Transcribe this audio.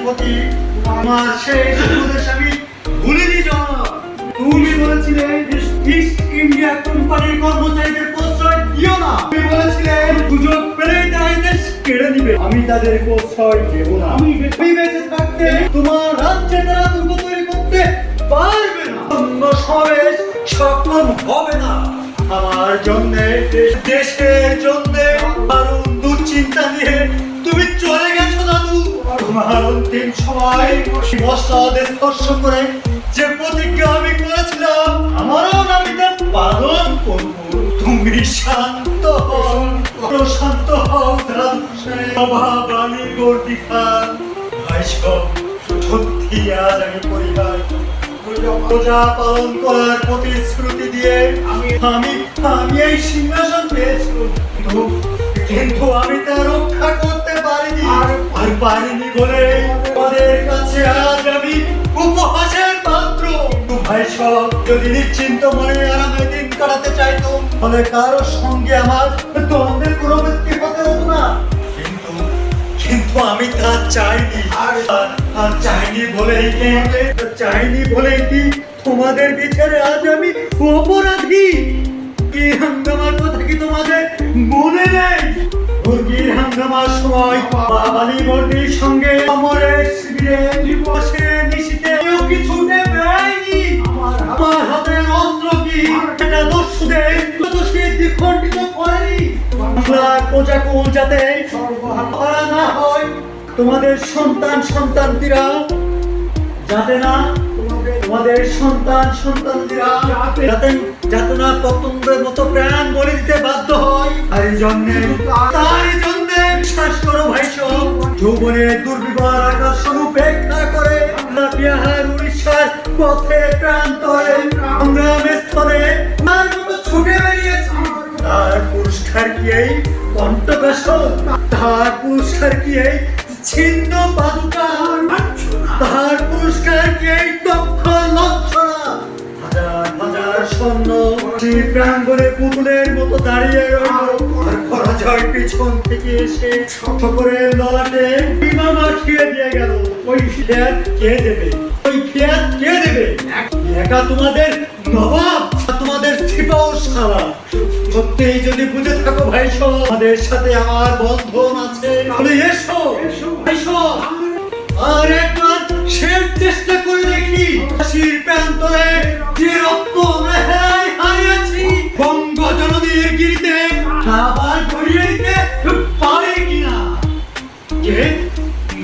প্রতি আমার শেষ উপদেশ আমি ভুলিনি জনাব। তুমি বলেছিলে ইস্ট ইন্ডিয়া কোম্পানির কর্মচারীদের প্রশ্রয় দিও না। তুমি বলেছিলে সুযোগ পেলেই তারা দেশ কেড়ে নিবে। আমি তাদের প্রশ্রয় দেব না। আমি বেঁচে থাকতে তোমার রাজ্যে তারা দুর্গ তৈরি করতে পারবে না। অন্য সমাবেশ সক্ষম হবে না। আমার জন্যে দেশের জন্যে দারুণ দুশ্চিন্তা নিয়ে তুমি চলে গেছো দাদু। তোমার অন্তিম সময় মশলাদের স্পর্শ করে যে প্রতিজ্ঞা আমি করেছিলাম আমারও আমি তা পালন করবো। তুমি শান্ত হও, শান্ত হও দাদু সাহেব। আমি গর্দি খান ভাইসব সত্যি আজ আমি পরিবার প্রজা পালন করার প্রতিশ্রুতি দিয়ে আমি এই সিংহাসন পেয়েছি। কিন্তু আমি তা রক্ষা করতে পারিনি। আর পারিনি বলে আমাদের কাছে আজ আমি উপহাসের পাত্র। ভাই সব যদি নিশ্চিন্ত মনে আরামে দিন কাটাতে চাইতো তাহলে কারো সঙ্গে আমার দ্বন্দ্বের পুনরাবৃত্তি হতে হতো না। কিন্তু আমি তা চাইনি। আর চাইনি বলেই কি তোমাদের বিচারে আজ আমি অপরাধী। কি হাঙ্গামার কথা কি তোমাদের মনে নেই? মুরগির হাঙ্গামার সময় বাবালি বর্দির সঙ্গে অমরের শিবিরে দিবসে নিশিতে কেউ কিছু দেয়নি। আমার হাতের অস্ত্র কি এটা দস্যুদের দ্বিখণ্ডিত করেনি। বাংলার প্রজাকুল যাতে সর্বহারা না হয়, তোমাদের সন্তানটিরা যাতে না তোমাদের সন্তানটিরা যাতে না পতঙ্গের মতো প্রাণ বলি দিতে বাধ্য হয়। তাই জন্যে বিশ্বাস করো ভাই সব যৌবনের দুর্বিবার আকর্ষণ উপেক্ষা করে বিহার উড়িষ্যার পথে প্রান্তরে সংগ্রামের স্থলে তার মতো ছুটে বেরিয়েছি। তার পুরস্কার কি এই কণ্ঠকাষ্ঠ? তার পুরস্কার কি এই ছিন্ন পাদুকা? তার পুরস্কার কি এই দক্ষ লক্ষণা? হাজার স্বর্ণ প্রাঙ্গণে পুতুলের মতো দাঁড়িয়ে রইল। আর পরাজয় পিছন থেকে এসে সকলের ললাটে বিমা মাখিয়ে দিয়ে গেল। ওই ফিয়াত কে দেবে? একা তোমাদের নবাব, তোমাদের সিপাহ সারা। সত্যিই যদি বুঝে থাকো ভাই সব আমাদের সাথে আমার বন্ধন আছে, তাহলে এসো ভাই সব আর একবার শেষ চেষ্টা করে দেখি। হাসির প্রান্তরে যে রক্ত